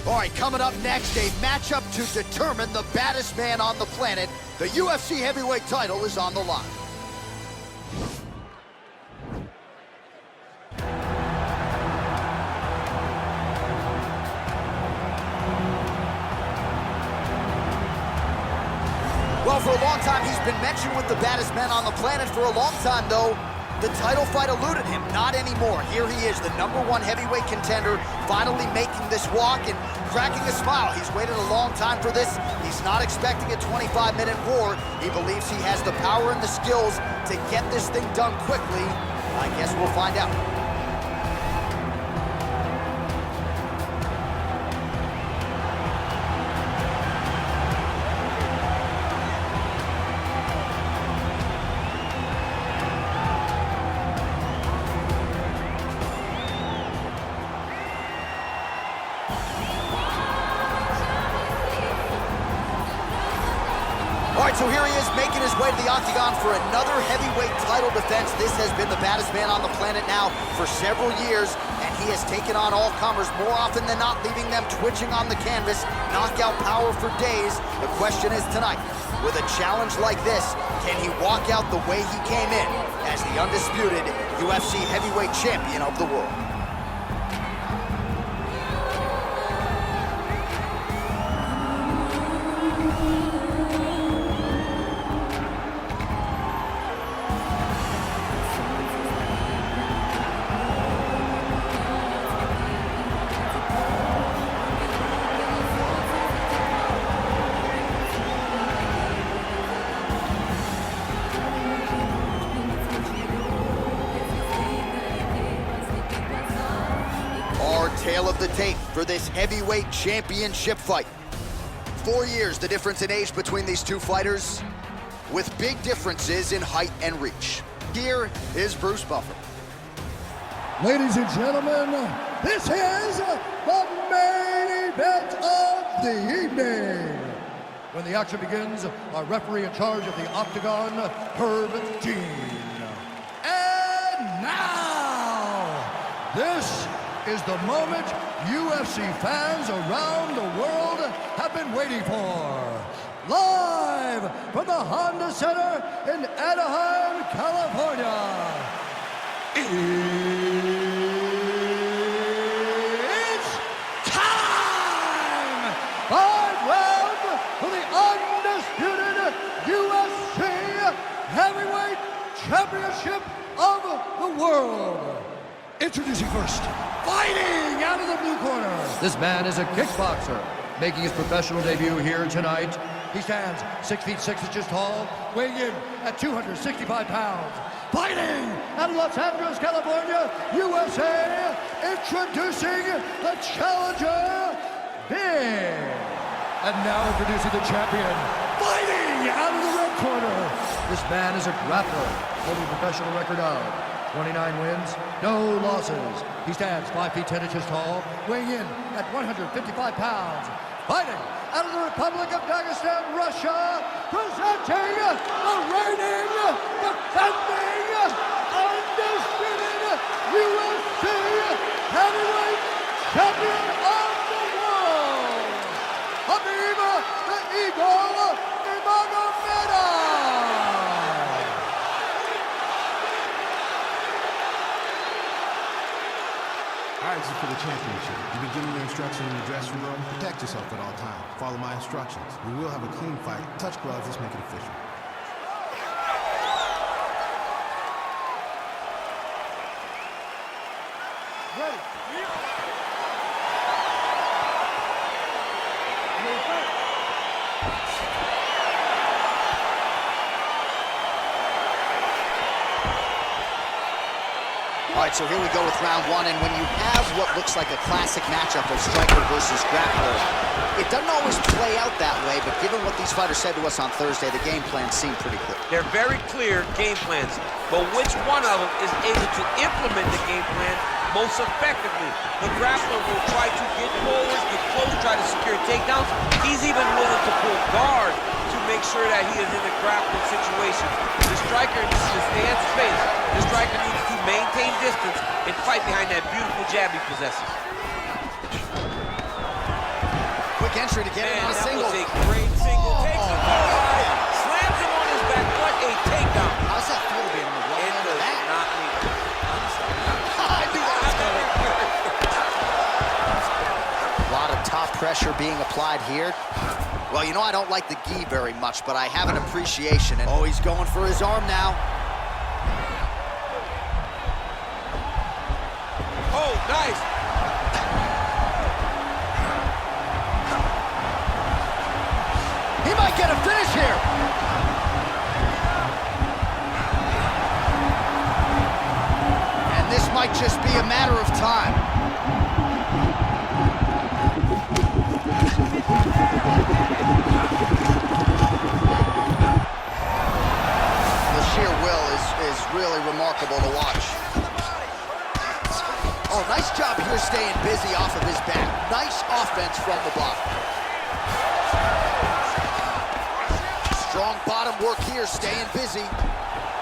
All right, coming up next, a matchup to determine the baddest man on the planet. The UFC heavyweight title is on the line. Well, for a long time, he's been mentioned with the baddest men on the planet. For a long time, though, the title fight eluded him. Not anymore. Here he is, the #1 heavyweight contender, finally making this walk and cracking a smile. He's waited a long time for this. He's not expecting a 25-minute war. He believes he has the power and the skills to get this thing done quickly. I guess we'll find out. All right, so here he is making his way to the octagon for another heavyweight title defense. This has been the baddest man on the planet now for several years, and he has taken on all comers more often than not, leaving them twitching on the canvas, knockout power for days. The question is tonight, with a challenge like this, can he walk out the way he came in as the undisputed UFC heavyweight champion of the world? Tale of the tape for this heavyweight championship fight. 4 years the difference in age between these two fighters, with big differences in height and reach. Here is Bruce Buffer. Ladies and gentlemen, this is the main event of the evening. When the action begins, our referee in charge of the octagon, Herb Dean. And now, this is the moment UFC fans around the world have been waiting for. Live from the Honda Center in Anaheim, California. It's time! 5 rounds for the undisputed UFC Heavyweight Championship of the world. Introducing first, fighting out of the blue corner. This man is a kickboxer, making his professional debut here tonight. He stands 6 feet 6 inches tall, weighing in at 265 pounds. Fighting out of Los Angeles, California, USA, introducing the challenger, Big. And now introducing the champion, fighting out of the red corner. This man is a grappler, holding a professional record of 29 wins, no losses. He stands 5 feet 10 inches tall, weighing in at 155 pounds. Fighting out of the Republic of Dagestan, Russia, presenting the reigning, defending, undisputed UFC heavyweight champion of the world, Khabib the Eagle Nurmagomedov. All right, this is for the championship. You've been given your instructions in the dressing room. Protect yourself at all times. Follow my instructions. We will have a clean fight. Touch gloves, let's make it official. Ready. All right, so here we go with round 1, and when you have what looks like a classic matchup of striker versus grappler, it doesn't always play out that way, but given what these fighters said to us on Thursday, the game plan seemed pretty clear. They're very clear game plans, but which one of them is able to implement the game plan most effectively? The grappler will try to get forward, get close, try to secure takedowns. He's even willing to pull guard to make sure that he is in a grappling situation. The striker needs to stay in space. The striker needs to maintain distance and fight behind that beautiful jab he possesses. quick entry to get him on a single. That was a great single. Takes him forward, slams him on his back. What a takedown. How's that feel to be on the wrong end of that? Not me. I knew that was coming. A lot of top pressure being applied here. Well, you know I don't like the gi very much, but I have an appreciation. And oh, he's going for his arm now. Oh, nice. He might get a finish here. And this might just be a matter of time. The sheer will is really remarkable to watch. Oh, nice job here staying busy off of his back. Nice offense from the bottom. Strong bottom work here, staying busy.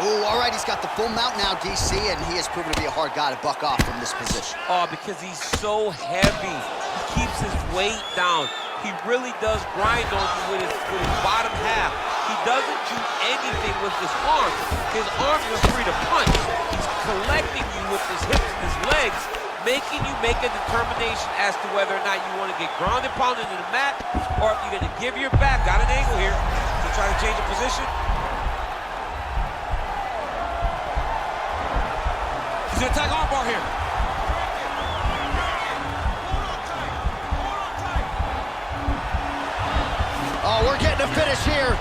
Ooh, all right, he's got the full mount now, DC, and he has proven to be a hard guy to buck off from this position. Oh, because he's so heavy. He keeps his weight down. He really does grind on you with his bottom half. He doesn't do anything with his arms. His arms are free to punch. He's collecting you with his hips and his legs, making you make a determination as to whether or not you want to get grounded, pounded into the mat, or if you're going to give your back. Got an angle here to try to change the position. He's going to attack armbar here. Oh, we're getting a finish here.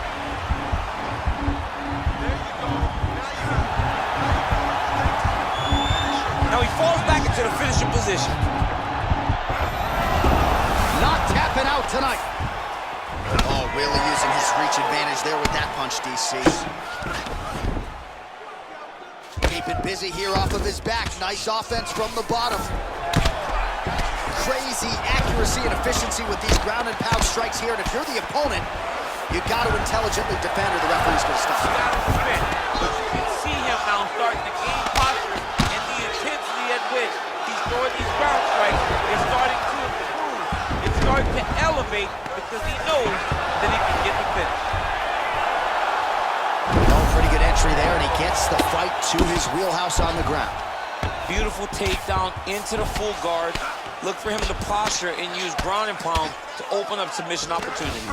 Now he falls back into the finishing position. Not tapping out tonight. Oh, really using his reach advantage there with that punch, DC. Keeping busy here off of his back. Nice offense from the bottom. Crazy accuracy and efficiency with these ground and pound strikes here. And if you're the opponent, you got to intelligently defend or the referee's going to stop. You got to defend. But you can see him now starting to gain posture and the intensity at which he's throwing these ground strikes is starting to improve. It's starting to elevate because he knows that he can get the finish. Oh, pretty good entry there, and he gets the fight to his wheelhouse on the ground. Beautiful takedown into the full guard. Look for him to posture and use ground and pound to open up submission opportunities.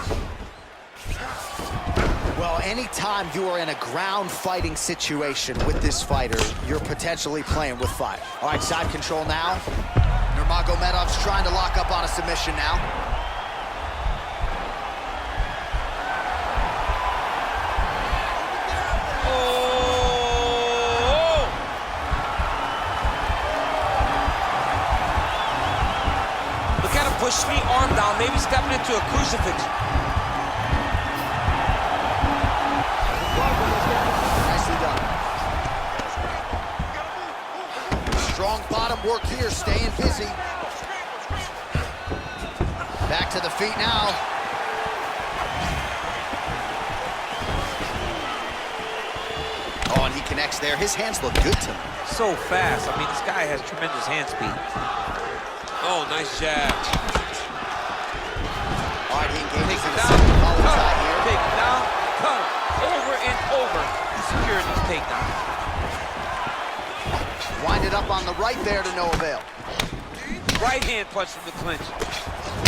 Well, anytime you are in a ground fighting situation with this fighter, you're potentially playing with fire. All right, side control now. Nurmagomedov's trying to lock up on a submission now. Push the arm down, maybe stepping into a crucifix. Nicely done. Strong bottom work here, staying busy. Back to the feet now. Oh, and he connects there. His hands look good to him. So fast. I mean, this guy has tremendous hand speed. Oh, nice jab. All right, he engages in the down, second collar tie here. Take it down, cut him. Over and over. He's securing these takedowns. Wind it up on the right there to no avail. Right hand punch from the clinch.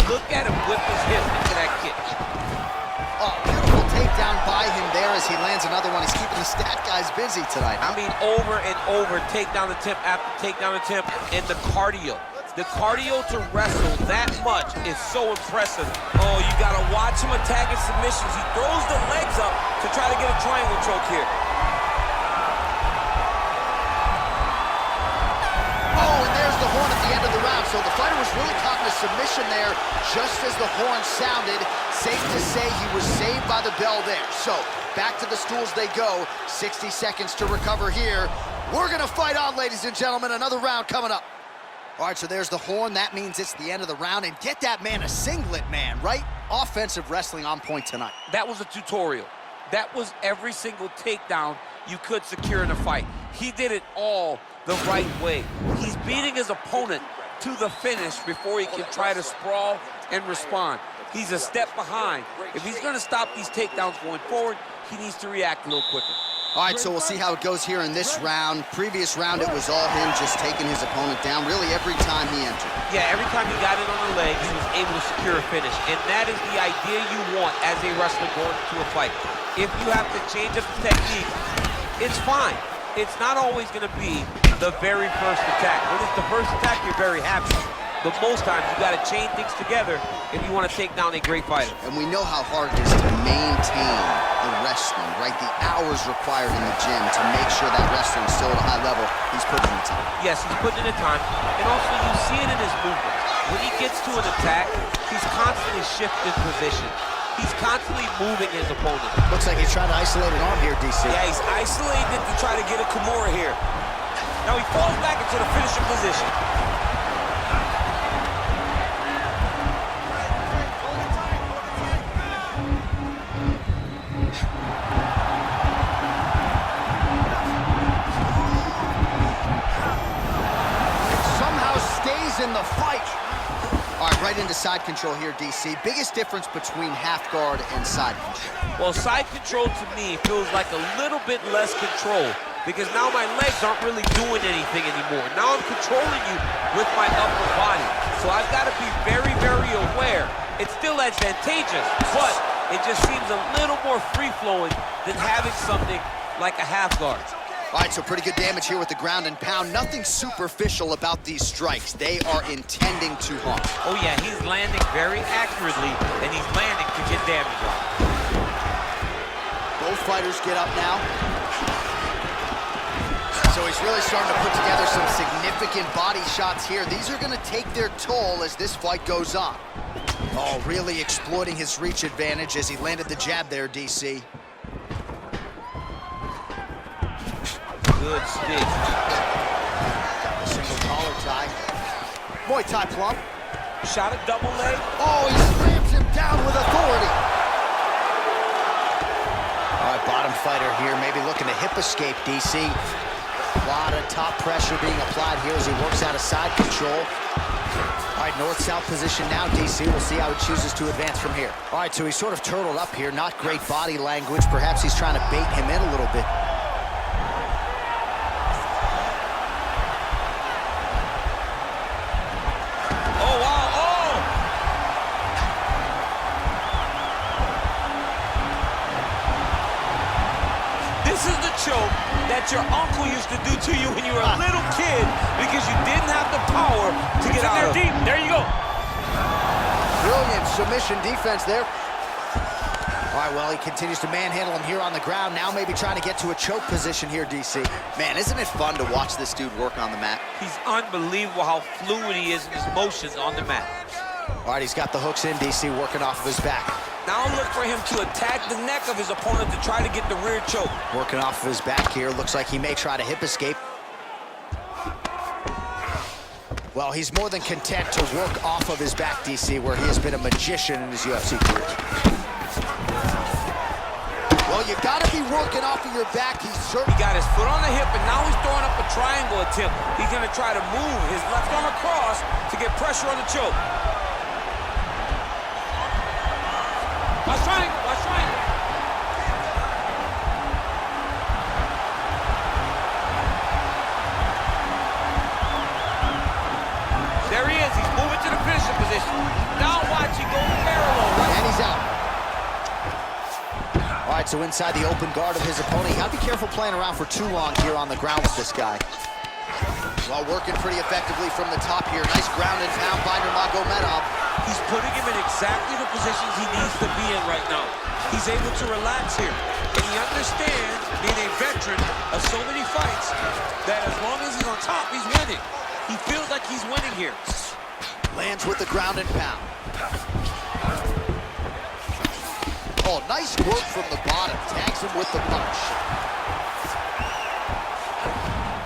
Look at him whip his hip into that kick. Oh, beautiful takedown by him there as he lands another one. He's keeping the stat guys busy tonight. I mean, over and over, takedown attempt after takedown attempt, and the cardio. The cardio to wrestle that much is so impressive. Oh, you gotta watch him attacking submissions. He throws the legs up to try to get a triangle choke here. Oh, and there's the horn at the end of the round. So the fighter was really caught in a submission there just as the horn sounded. Safe to say he was saved by the bell there. So back to the stools they go. 60 seconds to recover here. We're gonna fight on, ladies and gentlemen. Another round coming up. All right, so there's the horn. That means it's the end of the round. And get that man a singlet, man, right? Offensive wrestling on point tonight. That was a tutorial. That was every single takedown you could secure in a fight. He did it all the right way. He's beating his opponent to the finish before he can try to sprawl and respond. He's a step behind. If he's gonna stop these takedowns going forward, he needs to react a little quicker. All right, so we'll see how it goes here in this round. Previous round, it was all him just taking his opponent down really every time he entered. Yeah, every time he got it on the leg, he was able to secure a finish. And that is the idea you want as a wrestler going into a fight. If you have to change up the technique, it's fine. It's not always gonna be the very first attack. When it's the first attack, you're very happy. But most times, you gotta chain things together if you wanna take down a great fighter. And we know how hard it is to maintain the wrestling, right? The hours required in the gym to make sure that wrestling is still at a high level. He's putting in the time. Yes, he's putting in the time. And also, you see it in his movement. When he gets to an attack, he's constantly shifting position. He's constantly moving his opponent. Looks like he's trying to isolate an arm here, DC. Yeah, he's isolating it to try to get a Kimura here. Now he falls back into the finishing position. In the fight. All right, right into side control here, DC. Biggest difference between half guard and side control? Well, side control to me feels like a little bit less control because now my legs aren't really doing anything anymore. Now I'm controlling you with my upper body. So I've got to be very, very aware. It's still advantageous, but it just seems a little more free-flowing than having something like a half guard. All right, so pretty good damage here with the ground and pound. Nothing superficial about these strikes. They are intending to harm. Oh, yeah, he's landing very accurately, and he's landing to get damage on. Both fighters get up now. So he's really starting to put together some significant body shots here. These are going to take their toll as this fight goes on. Oh, really exploiting his reach advantage as he landed the jab there, DC. Good stick. Got the single collar tie. Muay Thai plump. Shot a double leg. Oh, he slams him down with authority. All right, bottom fighter here, maybe looking to hip escape, DC. A lot of top pressure being applied here as he works out of side control. All right, north-south position now, DC. We'll see how he chooses to advance from here. All right, so he's sort of turtled up here. Not great body language. Perhaps he's trying to bait him in a little bit. That your uncle used to do to you when you were a little kid because you didn't have the power to get out there deep. There you go. Brilliant submission defense there. All right, well, he continues to manhandle him here on the ground. Now maybe trying to get to a choke position here, DC. Man, isn't it fun to watch this dude work on the mat? He's unbelievable how fluid he is in his motions on the mat. All right, he's got the hooks in, DC, working off of his back. Now look for him to attack the neck of his opponent to try to get the rear choke. Working off of his back here. Looks like he may try to hip escape. Well, he's more than content to work off of his back, DC, where he has been a magician in his UFC career. Well, you gotta be working off of your back. He got his foot on the hip, and now he's throwing up a triangle attempt. He's gonna try to move his left arm across to get pressure on the choke. Watch triangle, watch triangle. There he is, he's moving to the finishing position. Now watch, he goes parallel, right? And he's out. All right, so inside the open guard of his opponent. You gotta be careful playing around for too long here on the ground with this guy. Well, working pretty effectively from the top here. Nice ground and pound by Nurmagomedov. He's putting him in exactly the positions he needs to be in right now. He's able to relax here. And he understands, being a veteran of so many fights, that as long as he's on top, he's winning. He feels like he's winning here. Lands with the ground and pound. Oh, nice work from the bottom. Tags him with the punch.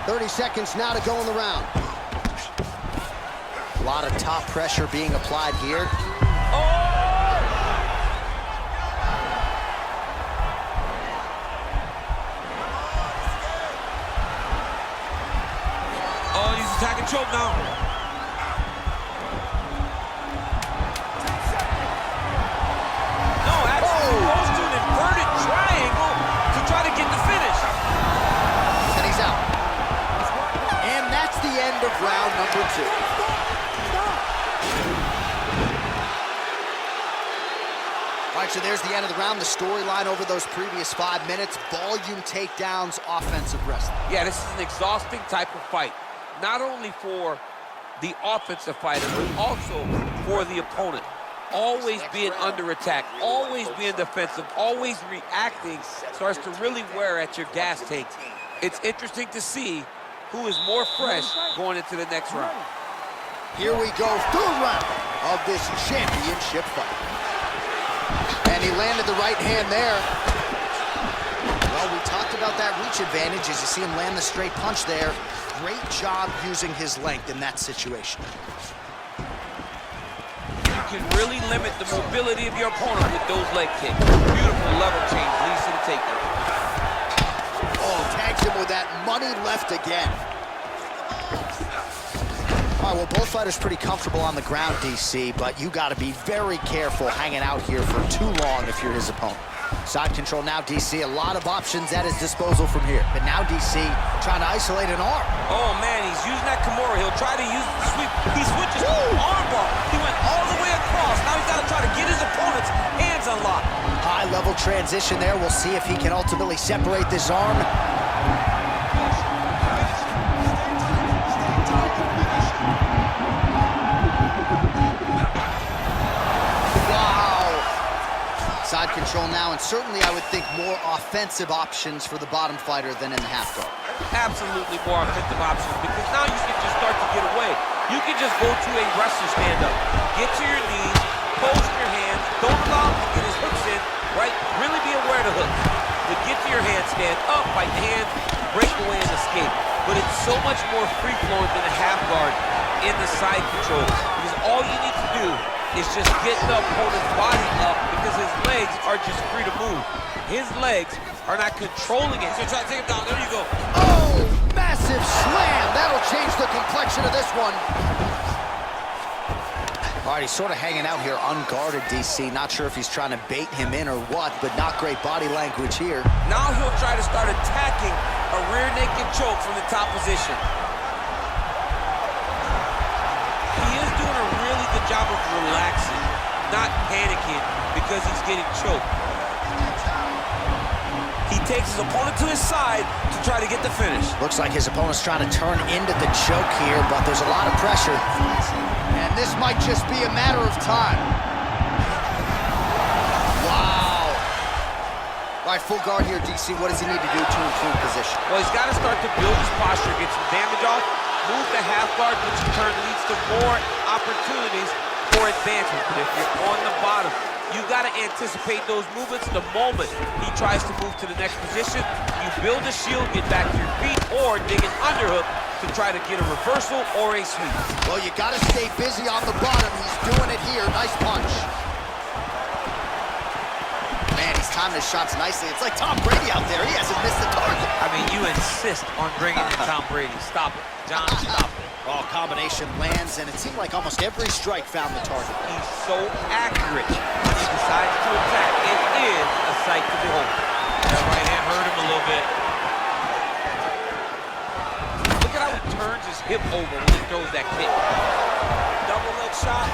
30 seconds now to go in the round. A lot of top pressure being applied here. Oh, he's attacking choke now. All right, so there's the end of the round. The storyline over those previous 5 minutes, volume takedowns, offensive wrestling. Yeah, this is an exhausting type of fight. Not only for the offensive fighter, but also for the opponent. Always being under attack, always being defensive, always reacting starts to really wear at your gas tank. It's interesting to see who is more fresh going into the next round. Here we go, third round of this championship fight. And he landed the right hand there. Well, we talked about that reach advantage as you see him land the straight punch there. Great job using his length in that situation. You can really limit the mobility of your opponent with those leg kicks. Beautiful level change, leads to the takedown. Oh, tags him with that money left again. All right, well, both fighters pretty comfortable on the ground, DC, but you got to be very careful hanging out here for too long if you're his opponent. Side control now, DC, a lot of options at his disposal from here. But now DC trying to isolate an arm. Oh, man, he's using that Kimura. He'll try to use the sweep. He switches armbar. He went all the way across. Now he's got to try to get his opponent's hands unlocked. High-level transition there. We'll see if he can ultimately separate this arm. Side control now, and certainly I would think more offensive options for the bottom fighter than in the half guard. Absolutely more offensive options, because now you can just start to get away. You can just go to a wrestler stand-up. Get to your knees, post your hands, don't allow him to get his hooks in, right? Really be aware of the hooks. But get to your hand, stand up, fight the hand, break away and escape. But it's so much more free-flowing than a half guard in the side control, because all you need to do is just get the opponent's body up, because his legs are just free to move. His legs are not controlling it. So try to take him down. There you go. Oh, massive slam. That'll change the complexion of this one. All right, he's sort of hanging out here unguarded, DC. Not sure if he's trying to bait him in or what, but not great body language here. Now he'll try to start attacking a rear naked choke from the top position. He is doing a really good job of relaxing, not panicking because he's getting choked. He takes his opponent to his side to try to get the finish. Looks like his opponent's trying to turn into the choke here, but there's a lot of pressure. And this might just be a matter of time. Wow. All right, full guard here, DC. What does he need to do to improve position? Well, he's got to start to build his posture, get some damage off, move the half guard, which in turn leads to more opportunities for advancement. But if you're on the bottom, you got to anticipate those movements the moment he tries to move to the next position. You build a shield, get back to your feet, or dig an underhook to try to get a reversal or a sweep. Well, you got to stay busy on the bottom. He's doing it here. Nice punch. Man, he's timing his shots nicely. It's like Tom Brady out there. He hasn't missed the target. I mean, you insist on bringing in Tom Brady. Stop it. John, stop it. Oh, combination lands, and it seemed like almost every strike found the target. He's so accurate when he decides to attack. It is a sight to behold. That right hand hurt him a little bit. Look at how he turns his hip over when he throws that kick. Double leg shot.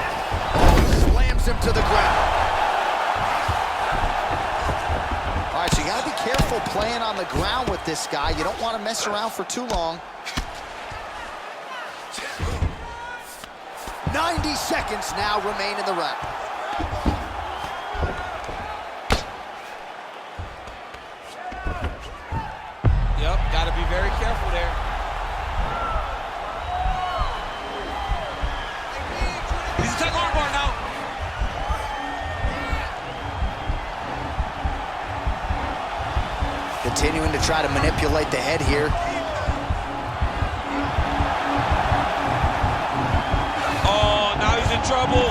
Oh, slams him to the ground. All right, so you got to be careful playing on the ground with this guy. You don't want to mess around for too long. 90 seconds now remain in the round. Yep, got to be very careful there. He's attacking armbar now. Continuing to try to manipulate the head here. In trouble.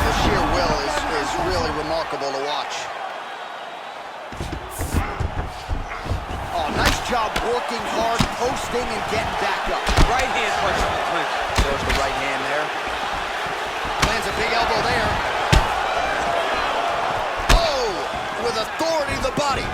The sheer will is really remarkable to watch. Oh, nice job working hard, posting and getting back up. Right hand punch on the clinch. Throws the right hand there. Lands a big elbow there. With authority, the body.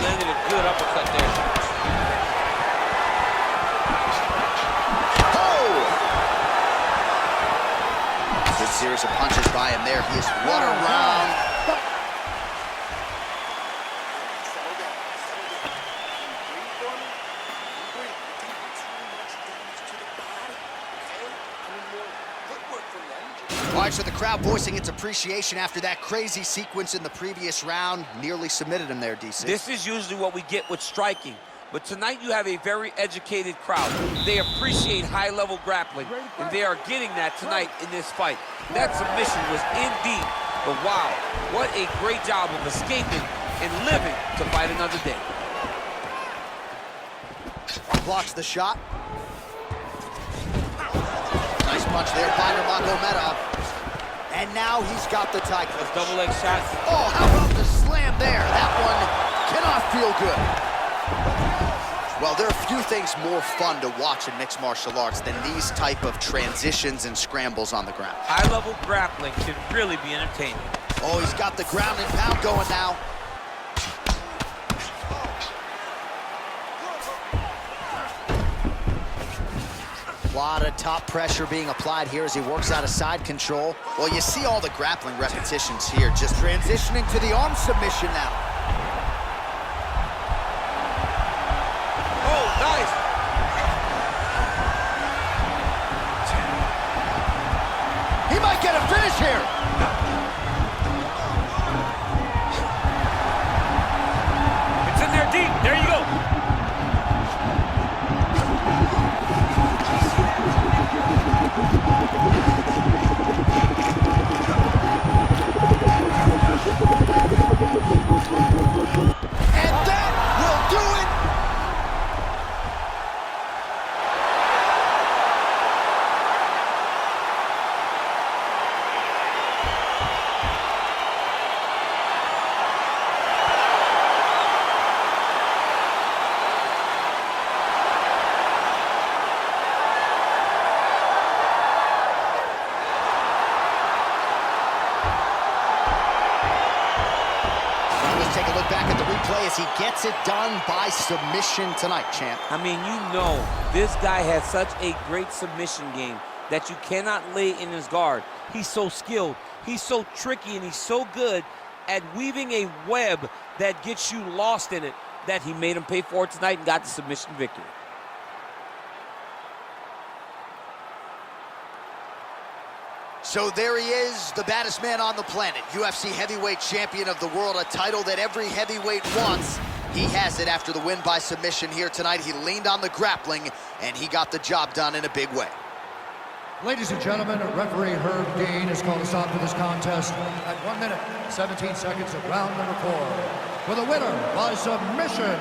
landed a good uppercut there. Oh! Good series of punches by him there. He is one around. All right, so the crowd voicing its appreciation after that crazy sequence in the previous round. Nearly submitted him there, DC. This is usually what we get with striking. But tonight you have a very educated crowd. They appreciate high-level grappling, and they are getting that tonight in this fight. That submission was indeed, but wow, what a great job of escaping and living to fight another day. Blocks the shot. Nice punch there by Nurmagomedov. And now he's got the tie clinch. Double leg shot. Oh, how about the slam there? That one cannot feel good. Well, there are few things more fun to watch in mixed martial arts than these type of transitions and scrambles on the ground. High-level grappling can really be entertaining. Oh, he's got the ground and pound going now. A lot of top pressure being applied here as he works out of side control. Well, you see all the grappling repetitions here, just transitioning to the arm submission now. Oh, nice. He might get a finish here. It's in there deep. There you go. And that will do it. Take a look back at the replay as he gets it done by submission tonight, champ. I mean, you know, this guy has such a great submission game that you cannot lay in his guard. He's so skilled, he's so tricky, and he's so good at weaving a web that gets you lost in it that he made him pay for it tonight and got the submission victory. So there he is, the baddest man on the planet, UFC heavyweight champion of the world, a title that every heavyweight wants. He has it after the win by submission here tonight. He leaned on the grappling, and he got the job done in a big way. Ladies and gentlemen, referee Herb Dean has called a stop to this contest at 1 minute, 17 seconds of round number 4. For the winner by submission,